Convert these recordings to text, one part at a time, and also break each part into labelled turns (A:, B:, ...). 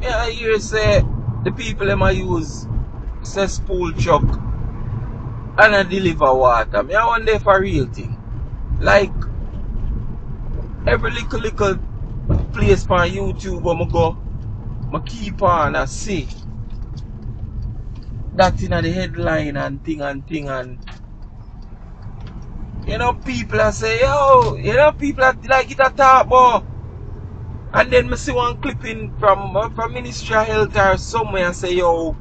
A: Yeah, I hear say the people them a use cesspool truck and a deliver water. Me I wonder for real thing. Like every little place on YouTube where I go, I keep on and see that in the headline and thing and you know people are say yo, you know people are like it a talk about. And then I see one clipping from Ministry of Health or somewhere and say yo,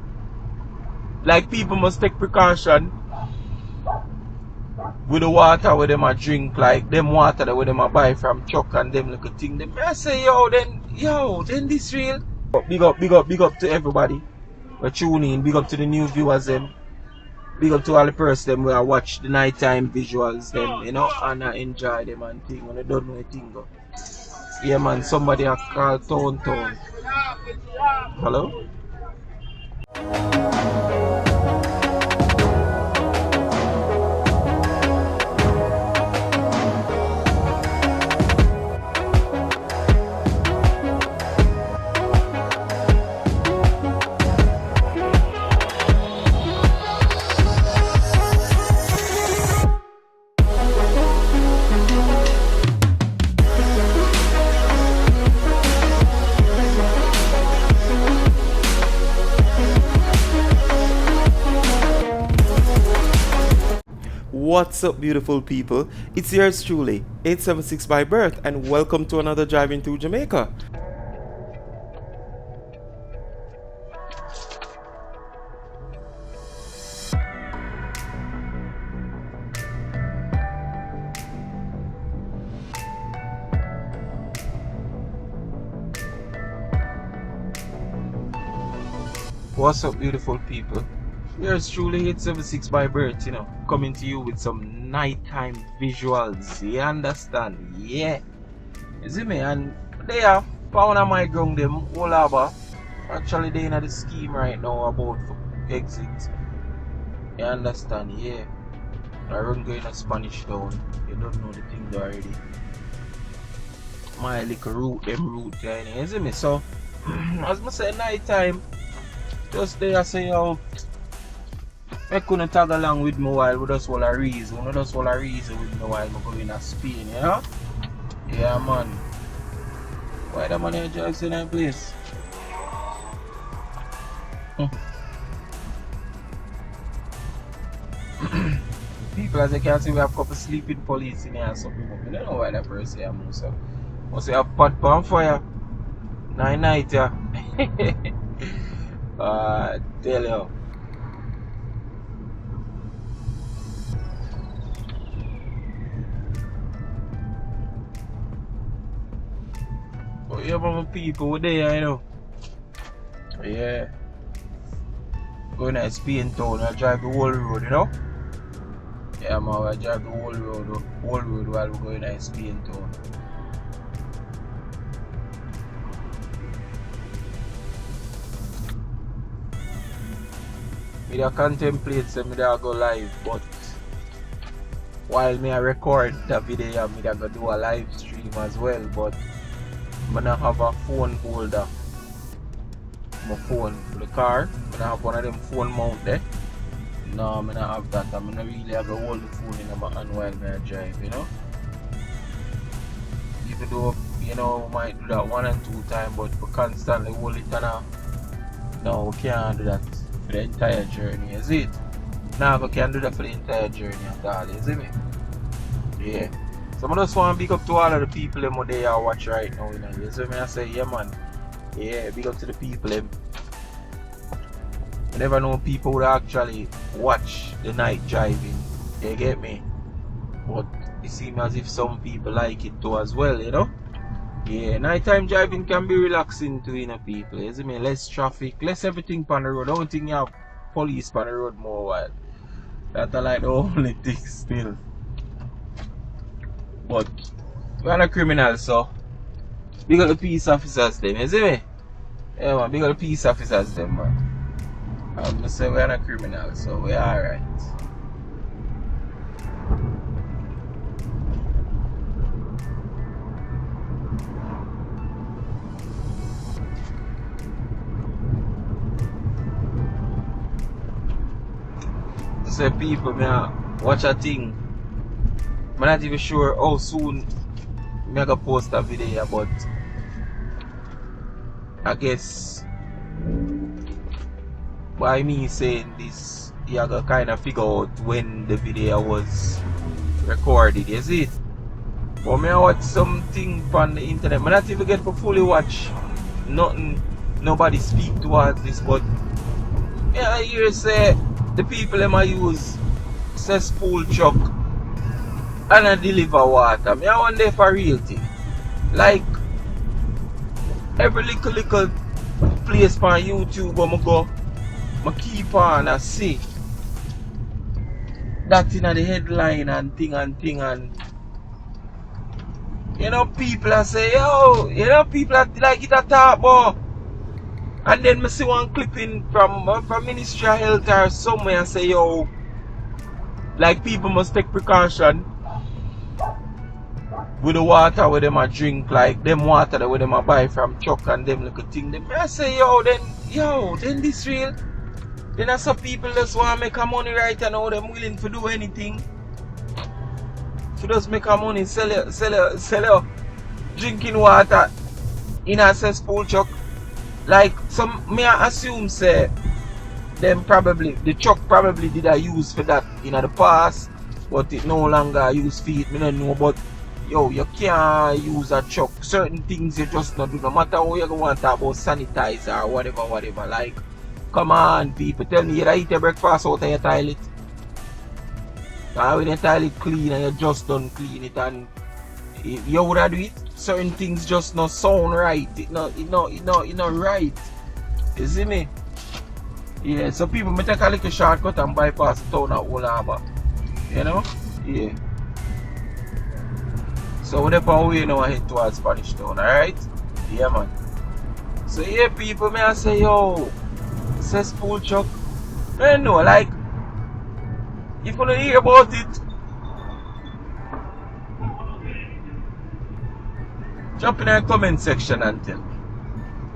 A: like people must take precaution with the water where them a drink, like them water that where them a buy from truck and them little thing. Them I say yo then this real. Big up to everybody. We tune in, big up to the new viewers them. Big up to all the persons them where I watch the nighttime visuals them, you know, and I enjoy them and thing when I don't know a thing go. Yeah man, somebody a call town. Hello?
B: What's up, beautiful people? It's yours truly, 876 by birth, and welcome to another Driving Through Jamaica.
A: What's up beautiful people? Here's truly 876 by birth, you know, coming to you with some nighttime visuals. You understand? Yeah. You see me? And they are found on my ground them all over. Actually they in the scheme right now about for exit. You understand? Yeah. I run going to Spanish Town. You don't know the thing already. My little route kind of, you see me? So as I say nighttime, just there I say yo, I couldn't tag along with me while we just want a reason. We just want a reason with me while I'm going to Spain, you know? Yeah man. Why the money drugs in that place? People as you can see we have a couple sleeping police in here and some people. I don't know why that person here move so. Must have pot on fire. Night yeah. Tell you. But yeah, my people were there, you know. Yeah. Going to Spain town, I drive the whole road, you know. Yeah, man, I drive the whole road while we're going to Spain town. Me da contemplate say me da go live, but while me I record the video, me da go do a live stream as well, but I don't have a phone holder. My phone for the car. I don't have one of them phone mount there. No, I don't have that. I don't really have to hold the phone in my hand while I drive, you know. Even though, you know, we might do that 1 and 2 times, but we constantly hold it and no, we can't do that for the entire journey, is it? Now we can't do that for the entire journey at all, is it? Yeah. So I just want to big up to all of the people them out there watch right now, you know. You see me I say, yeah man. Yeah, big up to the people them. I never know people would actually watch the night driving. You get me? But it seems as if some people like it too as well, you know? Yeah, nighttime driving can be relaxing to, you know, people. You see me? Less traffic, less everything on the road. I don't think you have police on the road more while. That's like the only thing still. But we're not criminals, so big up the peace officers them, you see me? Yeah man, big up the peace officers them, man. I'm gonna say we're not criminals, so we're alright. say people me watch a thing. I'm not even sure how soon me gonna post a video, but I guess by me saying this, you gotta kind of figure out when the video was recorded, you see it? But me I watch something on the internet. I not even get to fully watch nothing, nobody speak towards this, but yeah, I hear say the people them I use cesspool truck and I deliver water. Me I wonder if a real thing. Like every little place on YouTube where I go, I keep on and see that in the headline and thing and you know people are say, yo, you know people are like it a talk about. And then I see one clipping from Ministry of Health or somewhere and say, yo, like people must take precaution with the water where them a drink, like them water that where them a buy from truck and them little thing. Them I say, yo, then this real. Then some people just want to make a money right and now them willing to do anything. To just make a money, sell your drinking water in a cesspool truck. Like some me I assume say them probably the truck probably did a use for that in the past, but it no longer use for it. Me don't know, but yo, you can't use a truck. Certain things you just not do, no matter how you want to talk about sanitizer or whatever. Like, come on, people, tell me you eat your breakfast out of your toilet. When your toilet clean and you just don't clean it, and you would do it. Certain things just not sound right. It not right. You see me? Yeah, so people may take a little shortcut and bypass the town at Old Harbour. You know? Yeah. So whatever way you know I head towards Spanish Town, alright? Yeah man. So yeah people may I say, yo, cesspool truck. I don't know, like if you don't hear about it, jump in the comment section and tell me.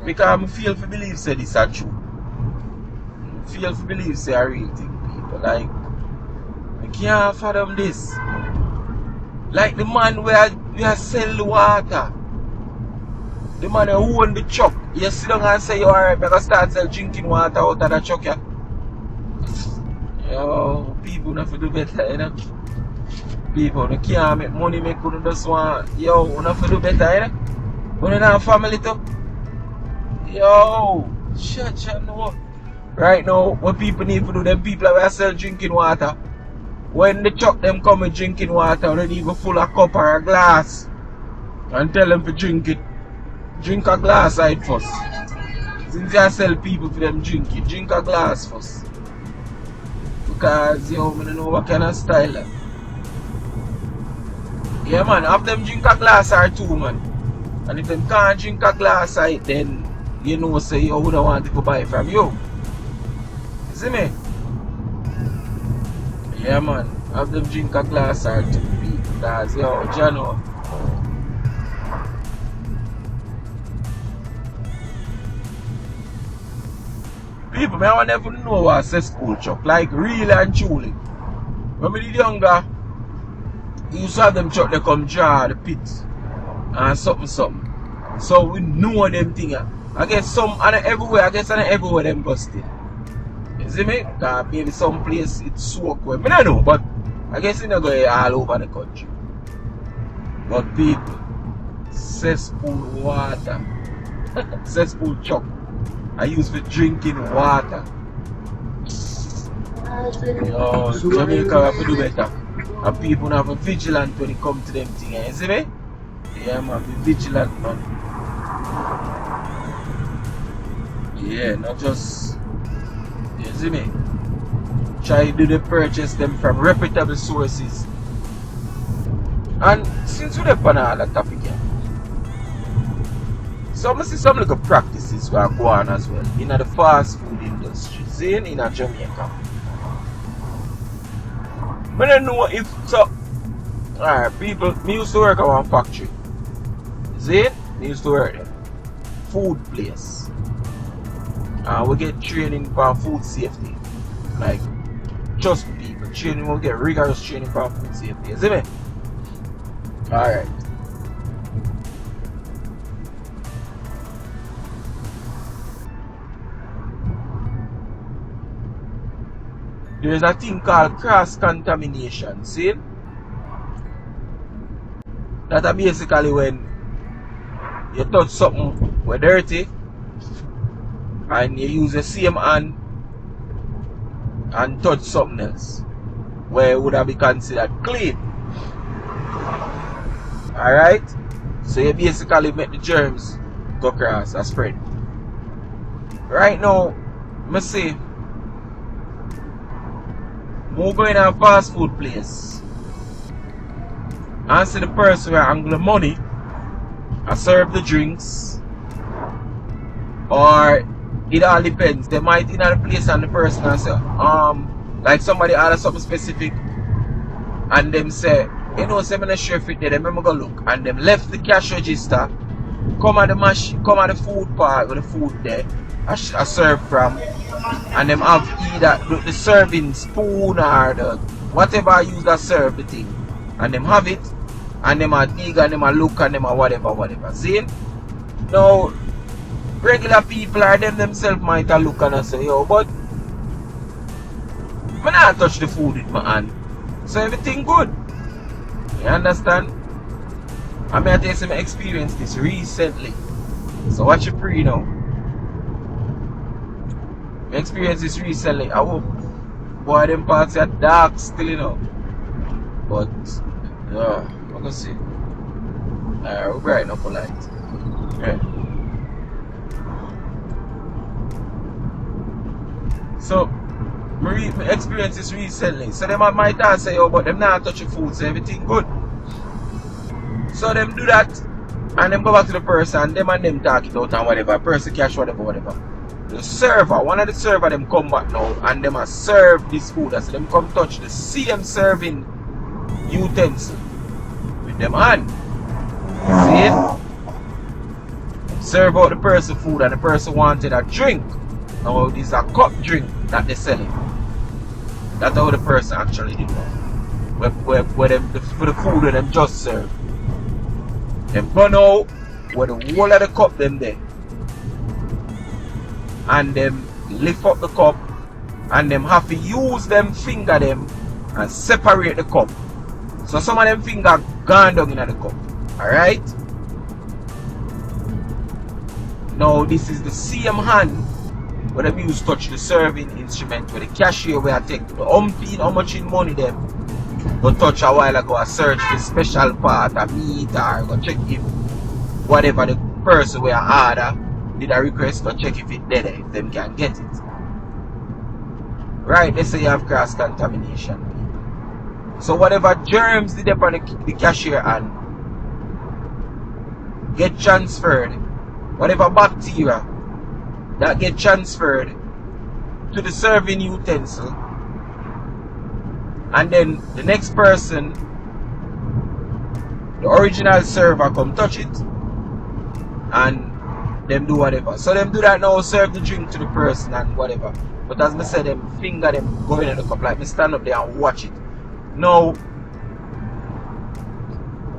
A: Because I feel to believe say this is true. I feel to believe say a real thing, people. Like, I can't fathom this. Like the man where sell the water. The man who own the truck. You sit down and say, alright, I'm going to start sell drinking water out of the truck. Yeah? Yo, people have to do better, you know. People who can't make money, make who just want, yo, who have to do better, you know. Who don't have family too. Yo, shut you know. Right now, what people need to do, them people are sell drinking water. When the truck them come with drinking water, they need to full a cup or a glass. And tell them to drink it. Drink a glass side first. Since you sell people for them drink it, drink a glass first. Because yo, I don't know what kind of style that. Yeah man, have them drink a glass or two man. And if them can't drink a glass side, then you know say you wouldn't want to buy from you. You see me? Yeah man, have them drink a glass or two because yo, Jano. People, man, I never know what cesspool truck, like really and truly. When we did younger, we used to have them truck that come draw the pit and something. So we know them things. I guess some and everywhere, them busted. You see me? Because maybe some place it's soak well. I don't know, but I guess it's not going all over the country. But people, cesspool water, cesspool truck. I use for drinking water. Yo, Jamaica have to do better. And people have to be vigilant when it comes to them things. You see me? Yeah man, be vigilant man. Yeah, not just, you see me? Try to do the purchase them from reputable sources. And since we're on all that topic here, so I see some little practices that go on as well in the fast food industry, see, in Jamaica. I don't know if so. Alright, people, me used to work at one factory. See, me used to work there. Food place. And we get training for food safety. Like, trust me, people. training, we'll get rigorous training for food safety. You see me? Alright. There's a thing called cross-contamination, see? That's basically when you touch something with dirty and you use the same hand and touch something else where it would have been considered clean. Alright? So you basically make the germs go across and spread. Right now, I say, we're going to a fast food place and see the person where angle the money and serve the drinks, or it all depends. They might in the place and the person and say, like somebody order something specific and them say, you know, say I'm not sure if it there, them go look, and them left the cash register, come at the food part with the food there, I serve from, and them have either the serving spoon or the whatever I use that serve the thing, and them have it, and them a dig and them a look and them a whatever. See? Now regular people or them themselves might a look and a say, yo, but I not touch the food with my hand, so everything good. You understand? I mean, I tell you some experience this recently. So watch your pre now. I experienced this recently. I hope boy them parts are dark still, you know. But yeah, I'm gonna see. Alright, we'll brighten up a light. Yeah. So I experienced this recently. So them might say, oh, but them not touch the food, so everything good. So them do that and them go back to the person and them talk it out and whatever, person cash whatever. The server, one of the server them come back now and them a serve this food. So them come touch the same serving utensil with them hand. See it? Serve out the person food and the person wanted a drink. Now this is a cup drink that they're selling. That's how the person actually did that. Where them for the food that them just serve. Them go now where the whole of the cup them there. And them lift up the cup and them have to use them finger them and separate the cup. So some of them finger gone down in the cup. Alright? Now this is the same hand where them use touch the serving instrument where the cashier where I take the umpteen how much in money them go touch a while ago, I search the special part of meat or go check if whatever the person where I order did a request to check if it there, if them can get it. Right, let's say you have cross contamination. So whatever germs did up on the cashier and get transferred, whatever bacteria that get transferred to the serving utensil, and then the next person, the original server, come touch it and them do whatever. So them do that now, serve the drink to the person and whatever. But as I said, them finger them going in the cup, like me stand up there and watch it. Now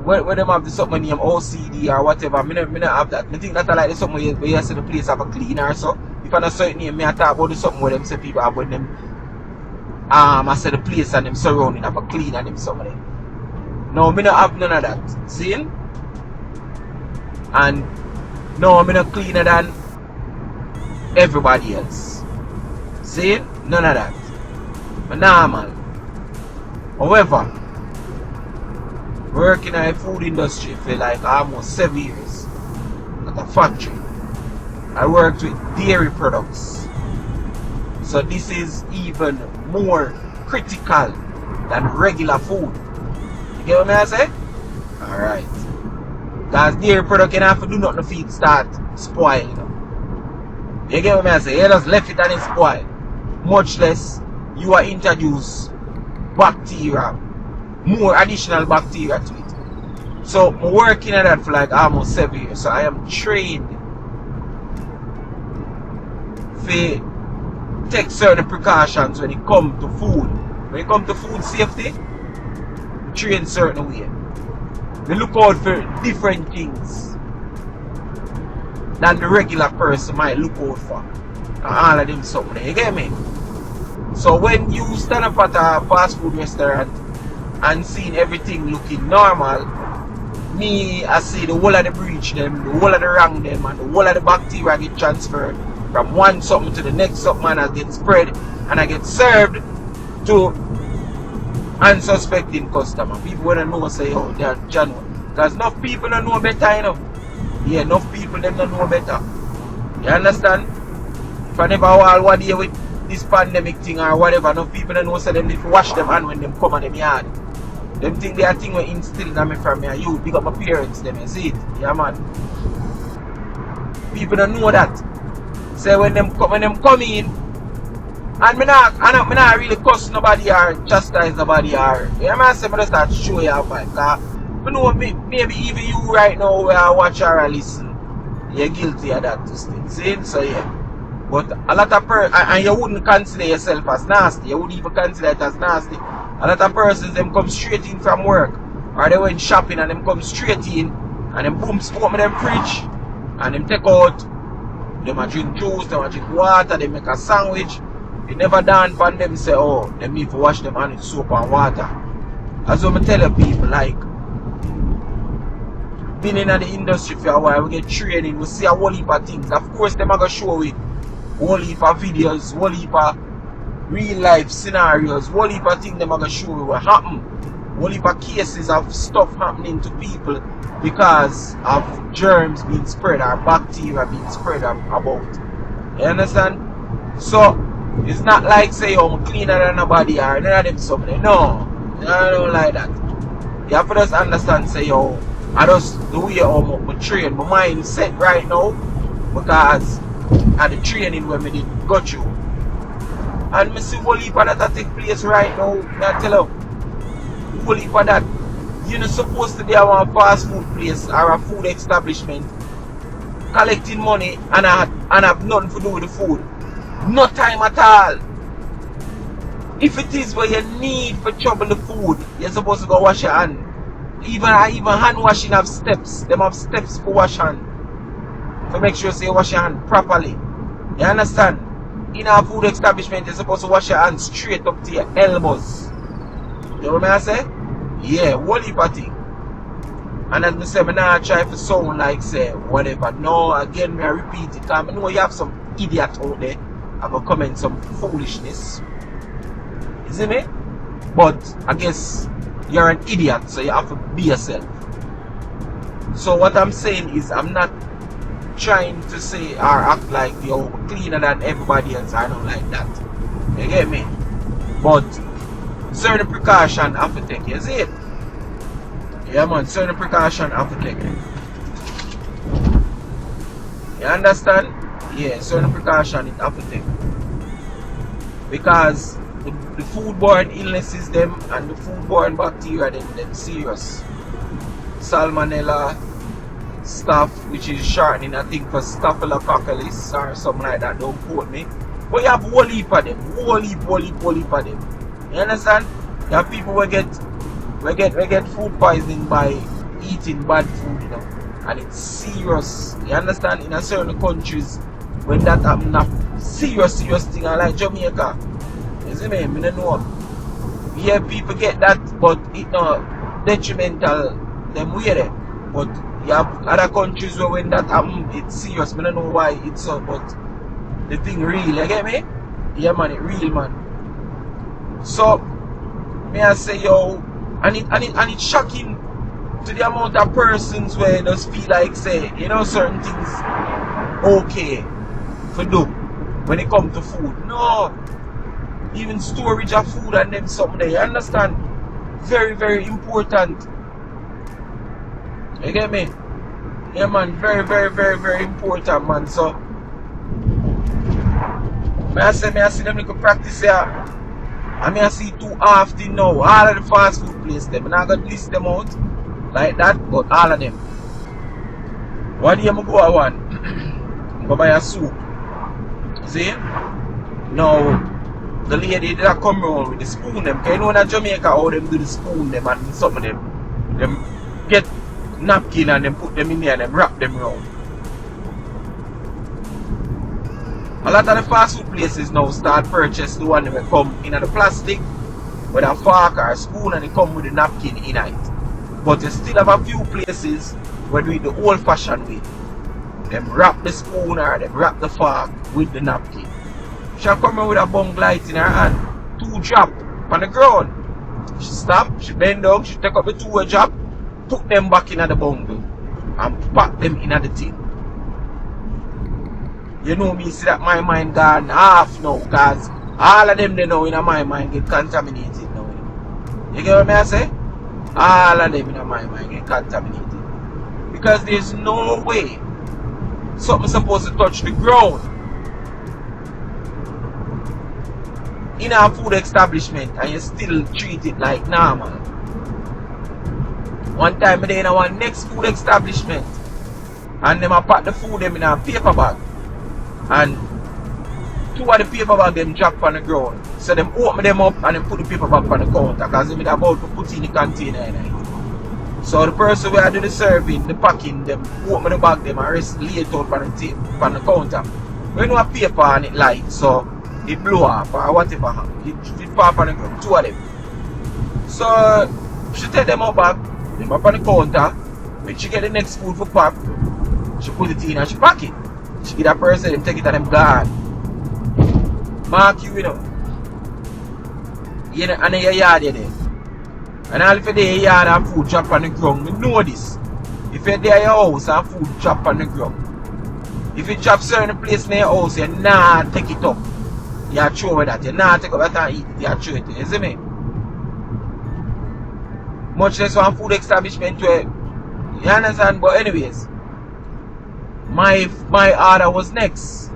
A: when them have the something named OCD or whatever, me not have that. I think that I like the something where you see the place have a cleaner. So if I not certain name, me I talk about the something where them say people have when them I say the place and them surrounding have a clean and them somewhere. No, me not have none of that. See? And no, I'm not cleaner than everybody else. See? None of that. But normal. However, working in the food industry for like almost 7 years at a factory. I worked with dairy products. So this is even more critical than regular food. You get what I say? Alright. Because dairy product you don't have to do nothing to feed start spoil. You know? You get what I say? You just left it and it spoil. Much less you are introduce bacteria, more additional bacteria to it. So I'm working at that for like almost 7 years. So I am trained to take certain precautions when it comes to food when it comes to food safety, train certain way. They look out for different things than the regular person might look out for. And all of them something. You get me? So when you stand up at a fast food restaurant and seeing everything looking normal, me I see the whole of the breach them, the whole of the wrong them, and the whole of the bacteria get transferred from one something to the next something, and I get spread and I get served to unsuspecting customer. People wouldn't know say, oh, they're genuine. Because enough people don't know better, you know. Yeah, enough people them don't know better. You understand? If I never all one day with this pandemic thing or whatever, enough people don't know say them need to wash them hand when them come on them yard. Them think they are thing we instilled in me from me youth. Big up my parents, them, you see it? Yeah, man. People don't know that. Say when them come in, and me not really cuss nobody or chastise nobody or, yeah, man, say me just start show you how fight. Cause I know maybe even you right now where I watch or listen, you're guilty of that thing. See? So yeah. But a lot of and you wouldn't consider yourself as nasty. You wouldn't even consider it as nasty. A lot of persons them come straight in from work, or they went shopping and them come straight in and them boom open them fridge and them take out, them a drink juice, them a drink water, they make a sandwich. It never dawn upon them say, oh, them need to wash them hands with soap and water. As what I tell you people, like, been in the industry for a while, we get training, we see a whole heap of things. Of course, them are going to show it. Whole heap of videos, whole heap of real life scenarios, whole heap of things them are going to show you what happen. Whole heap of cases of stuff happening to people because of germs being spread or bacteria being spread about. You understand? So, it's not like say, oh, I'm cleaner than nobody or none of them something. No, I don't like that. You have to just understand, say, oh, I just, the way I'm trained, my mind set right now because at the training when we did got you. And I see whole heap of that take place right now. I tell you, whole heap of that. You're not supposed to be at one fast food place or a food establishment collecting money and have nothing to do with the food. No time at all. If it is where you need for trouble the food, you're supposed to go wash your hand. Even hand washing have steps. Them have steps for wash hand. So make sure you wash your hand properly. You understand? In a food establishment, you're supposed to wash your hands straight up to your elbows. You know what I say? Yeah, whole heap of thing. And as I say, I'm not try to sound like say whatever. No, again, I repeat it. Because I know you have some idiot out there. I'm going to comment some foolishness. You see me? But I guess you're an idiot, so you have to be yourself. So what I'm saying is I'm not trying to say or act like you're cleaner than everybody else. I don't like that. You get me? But certain precaution have to take. You see it? Yeah, man. Certain precaution have to take. You understand? Yeah, certain precaution it have to take. Because the foodborne illnesses them and the foodborne bacteria them serious. Salmonella stuff, which is shortening I think for staphylococcus or something like that, don't quote me. But you have whole heap of them. Whole heap of them. You understand? You have people who get food poisoning by eating bad food, you know. And it's serious. You understand? In a certain countries when that happen, a serious thing like Jamaica. You see me? I don't know. Yeah, people get that, but it's not detrimental them way there. But you have other countries where when that happen, it's serious. I don't know why it's so, but the thing real. You get me? Yeah, man, it real, man. So, may I say, yo, and it's shocking to the amount of persons where just feel like say, you know, certain things okay for do when it comes to food. No, even storage of food and them something there, you understand? Very, very important. You get me? Yeah, man, very, very, very, very important, man. So may I see them little practice here. I mean I see too often now. All of the fast food places them. I'm not gonna list them out like that, but all of them. One day I'm go I want. Go buy a soup. See? Now the lady that come around with the spoon them. Cause you know in Jamaica how them do the spoon them and some of them get napkin and them put them in there and them wrap them around. A lot of the fast food places now start purchase the one that come in the plastic with a fork or a spoon and they come with a napkin in it. But you still have a few places where do it the old fashioned way. Them wrap the spoon or them wrap the fork with the napkin. She come in with a bung light in her hand, 2 drop on the ground. She stop, she bend down, she take up the 2 drop, put them back in the bundle and pack them in the tin. You know me, see that my mind gone half now, cause all of them they know in my mind get contaminated now. You get what I say? All of them in my mind get contaminated. Because there's no way something supposed to touch the ground in a food establishment and you still treat it like normal. One time I in our next food establishment and them a pack the food them in a paper bag. And 2 of the paper bag them drop on the ground. So them open them up and them put the paper bag on the counter because they about to put in the container in it. So the person who do the serving, the packing, them open the bag them and rest lay it out on the tape on the counter. When you have paper on it light, so it blow up or whatever it fall on the ground, 2 of them. So she take them up back, them up on the counter. When she get the next food for pack, she put it in and she pack it. She get that person, them take it and them gone. Mark you, you know. You know, and in your yard, you there. And all if you're there, your yard and food drop on the ground, you know this. If you're there, your house and food drop on the ground. If you drop certain place in your house, you nah take it up. You throw it that. You nah take up that and eat it. You throw it. You see me? Much less one food establishment where, you understand? But anyways, my order was next.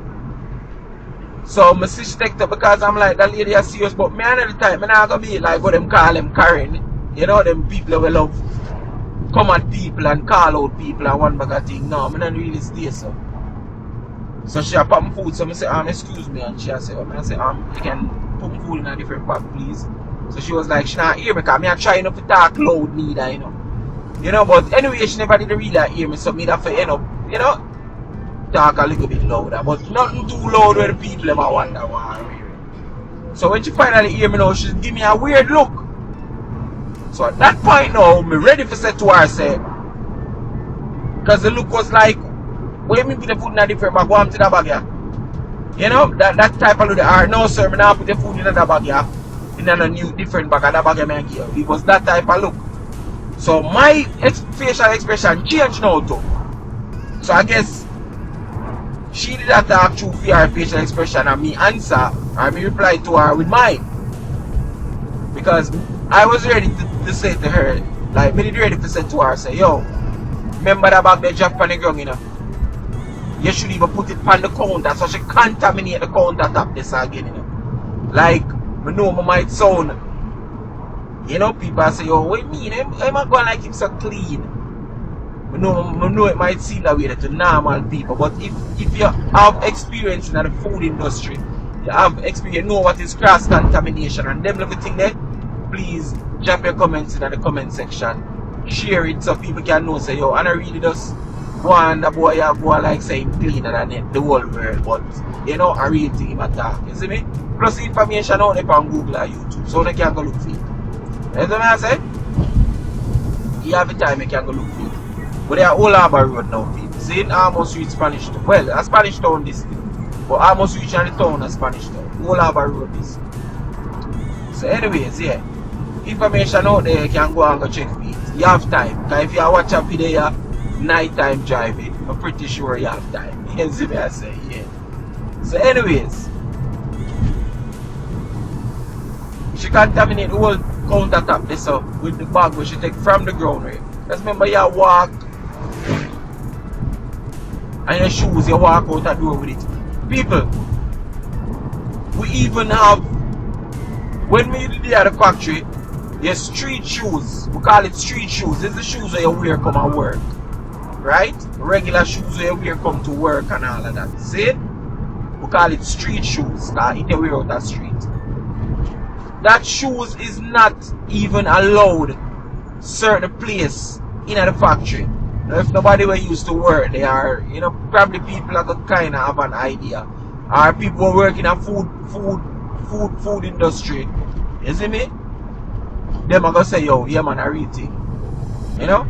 A: So my sister take it because I'm like, that lady is serious, but me another time, I'm not gonna be like what them call them Karen. You know them people who love come at people and call out people and one bag of thing. No, I'm not really stay so. So she put my food, so I say, excuse me, and she say, I say, you can put my food in a different pot, please. So she was like, she not hear me because I'm trying not to talk loud neither, you know. You know, but anyway, she never did really hear me, so me have to end up, you know, talk a little bit louder, but nothing too loud where the people ever wonder why. So when she finally hear me now, she give me a weird look. So at that point now, me ready for say to her, say, because the look was like, when me put the food in a different bag, go on to the bag, yeah. You know, that type of look, no sir, me now put the food in another bag, yeah. In a new different bag, and that bag I give. It was that type of look. So my facial expression changed now too. So I guess she did not talk through for her facial expression and me answer and me reply to her with mine. Because I was ready to say to her, like me ready to say to her, say, yo, remember that bag they drop on the ground, you know? You should even put it on the counter so she contaminate the countertop this again, you know? Like, I know I might sound, you know, people say, yo, what do you mean? I'm not going like him so clean. I know it might seem that way to normal people, but if you have experience in the food industry, you have experience, you know what is cross contamination and them little thing there, please drop your comments in the comment section. Share it so people can know, say, yo, and I really just go on the boy go like saying cleaner than the whole world, but you know, I really think him attack. You see me? Plus information out there on Google or YouTube, so they can go look for it. You see what I say? You have the time you can go look for it. But they are all HARBOUR road now, people. See, it almost reach Spanish Town. Well, a Spanish Town this thing. But almost reach the town of Spanish Town. All HARBOUR road this. So anyways, yeah. Information out there, you can go and go check for it. You have time. Because if you watch a video, nighttime driving, I'm pretty sure you have time. You see me I say, yeah. So anyways, she contaminate the whole countertop this up with the bag where she take from the ground, right? Just remember you walk and your shoes, you walk out the door with it. People, we even have, when we did at the factory, your street shoes, we call it street shoes. This is the shoes that you wear come and work. Right? Regular shoes that you wear come to work and all of that. See? We call it street shoes. It you wear out the street. that shoes is not even allowed certain place in the factory. Now, if nobody were used to work, they are, you know, probably people that could kind of have an idea. Or people who work in a food industry. You see me? Them are gonna say, yo, yeah man, I real thing. You know?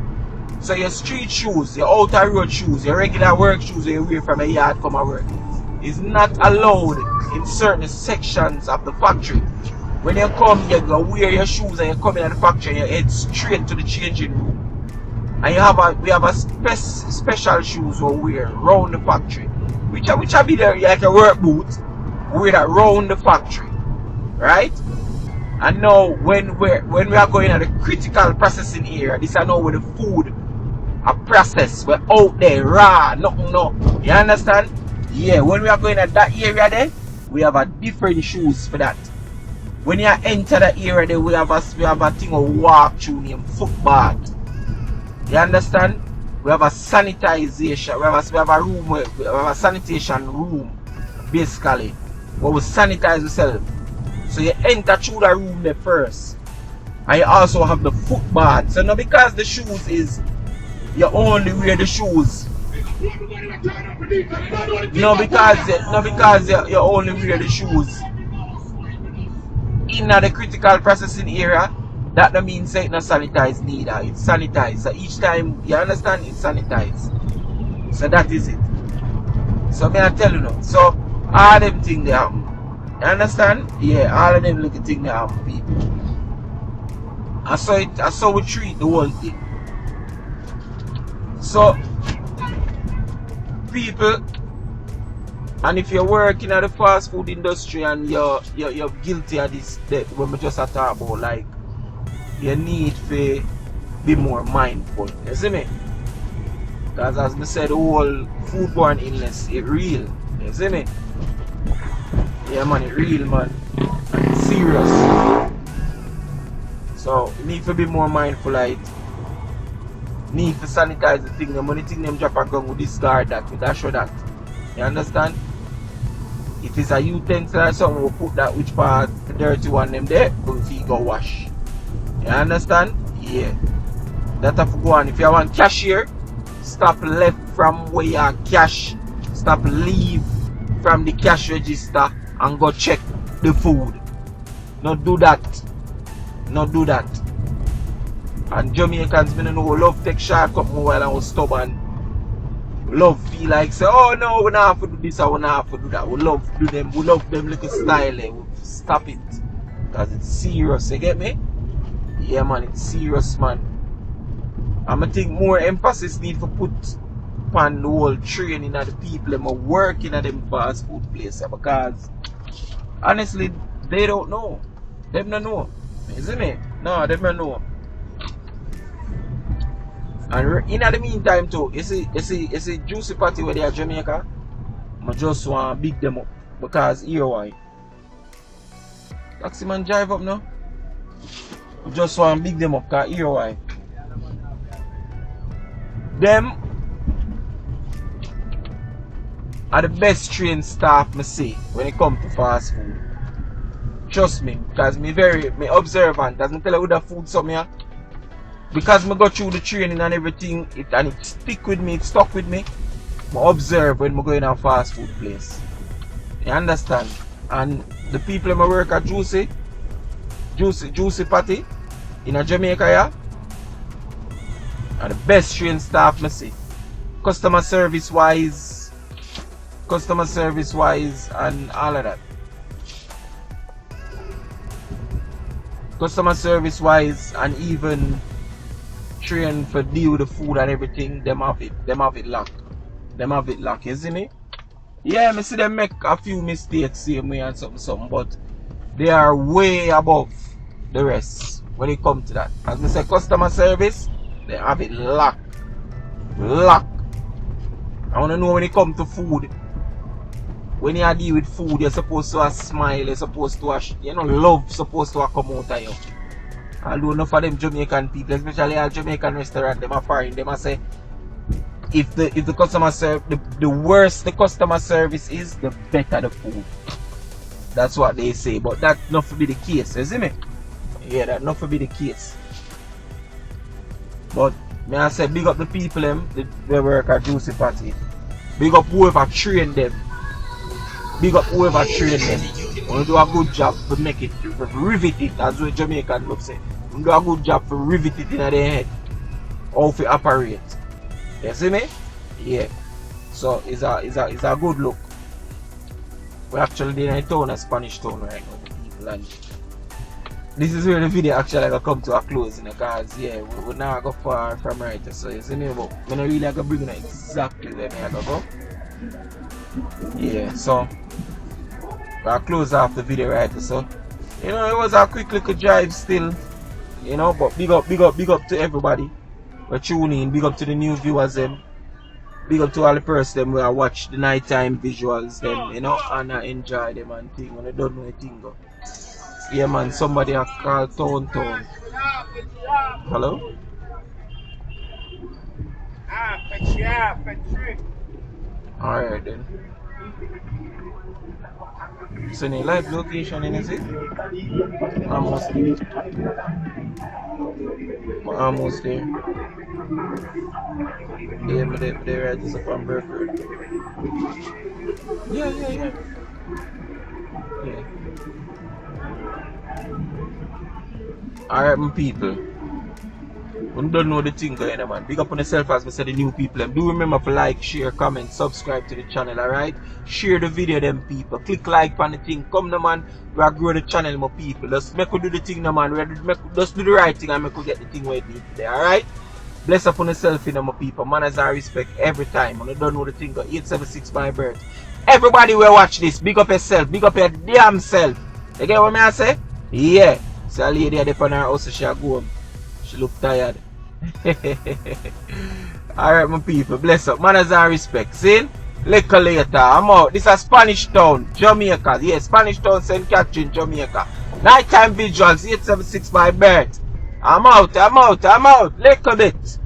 A: So your street shoes, your outer road shoes, your regular work shoes you wear from a yard come and work is not allowed in certain sections of the factory. When you come, you go wear your shoes and you come in the factory and you head straight to the changing room. And we have a special shoes we wear round the factory. Which will be there like a work boot. We wear that round the factory. Right? And now when we are going at the critical processing area, this is now where the food are processed. We're out there raw, nothing no. You understand? Yeah, when we are going at that area there, we have a different shoes for that. When you enter the area there, we have a thing of walk through named footbath. You understand? We have a sanitization. We have a room. We have a sanitation room, basically, where we sanitize ourselves. So you enter through the room there first, and you also have the footbath. So now because the shoes is, you only wear the shoes. No, because you only wear the shoes in the critical processing area. That don't mean say it's not sanitized neither. It's sanitized. So each time, you understand, it's sanitized. So that is it. So may I tell you now. So all them things they happen. You understand? Yeah, all of them little things they happen, people. I saw we treat the whole thing. So people, and if you're working at the fast food industry and you're guilty of this, that when we just talk about, like, you need to be more mindful. You see me? Because as I said, the whole foodborne illness is real. You see me? Yeah man, it's real man. And it's serious. So you need to be more mindful of it. Need to sanitize the thing. When the thing them drop a gun, we discard that, we dash that. You understand? If it's a utensil or something, we put that which part, the dirty one them there, we go wash. You understand? Yeah. That have to go on. If you want cashier, stop left from where you are cash. Stop leave from the cash register and go check the food. Not do that. Not do that. And Jamaicans, me know, love take shortcut more while I was stubborn. Love feel like say, oh no, we don't have to do this or we don't have to do that. We love do them. We love them little style. We stop it. Because it's serious. You get me? Yeah man, it's serious man. And I think more emphasis need to put upon the whole training of the people that are working at them fast food places, because honestly they don't know. Them don't know. Isn't it? No, them don't know. And in the meantime too, you see juicy party where they are Jamaica, I just want to big them up. Because here why? Taxi man drive up now. Just want to big them up, because here why? Them are the best trained staff me see when it comes to fast food. Trust me, because me observant. As me tell you with the food some here, because me go through the training and everything, it stick with me, it stuck with me. I observe when I go in a fast food place. You understand? And the people that work at Juicy Patty in a Jamaica here are the best trained staff I see. Customer service wise and all of that. Customer service wise and even trained for deal with the food and everything, them have it locked. You see me? Yeah, I see them make a few mistakes same way and something, but they are way above the rest when it comes to that. As I say, customer service, they have it locked. I want to know when it comes to food. When you deal with food, you're supposed to smile, you're supposed to love supposed to come out of you. Although enough of them Jamaican people, especially at Jamaican restaurant, them are foreign, them are say if the customer service, the worse the customer service is, the better the food. That's what they say, but that not to be the case, you see me? Yeah, that not to be the case. But may I say, big up the people them, they work at Juicy Patty. Big up whoever trained them. Big up whoever trained them. Want to do a good job to make it, to rivet it, as what Jamaican love say. Do a good job to rivet it in their head. How to operate. You see me? Yeah. So it's a good look. We're actually in a town, a Spanish town right now, people, and this is where the video actually gonna come to a close, because yeah, we're not go far from right, so you see me, but I'm not really gonna bring it exactly where I gotta go. Yeah, so I'll close off the video right, so you know, it was a quick little drive still, you know, but big up to everybody for tuning in, big up to the new viewers them. Big up to all the person them who watch the nighttime visuals them, you know, and I enjoy them and thing when I don't know anything go. Yeah man, somebody have called Town. Hello? Alright then. So any live location in is it? Almost there. We're almost there. Yeah, but they right just up on Burford. Yeah. Yeah. Alright my people. We don't know the thing going on, man. Big up on yourself as we say the new people. And do remember to like, share, comment, subscribe to the channel, alright? Share the video them people. Click like on the thing. Come no man. We are growing the channel my people. Just make we do the thing no man. Just do the right thing and make we get the thing where it needs today, alright? Bless upon yourself, you know, my people. Manners and respect every time. And you don't know the thing, 876 by birth. Everybody will watch this. Big up yourself. Big up your damn self. You get what I say? Yeah. So a lady at the on her house, she'll go home. She look tired. Alright, my people. Bless up. Manners and respect. See? Little later. I'm out. This is Spanish Town, Jamaica. Yeah, Spanish Town, St. Catherine, Jamaica. Nighttime visuals, 876 by birth. I'm out. Little bit.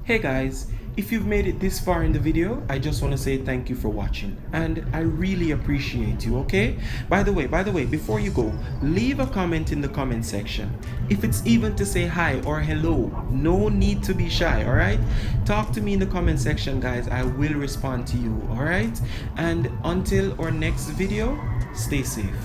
B: Hey guys, if you've made it this far in the video, I just want to say thank you for watching, and I really appreciate you, okay? By the way, before you go, leave a comment in the comment section. If it's even to say hi or hello, no need to be shy, alright? Talk to me in the comment section, guys. I will respond to you, alright? And until our next video, stay safe.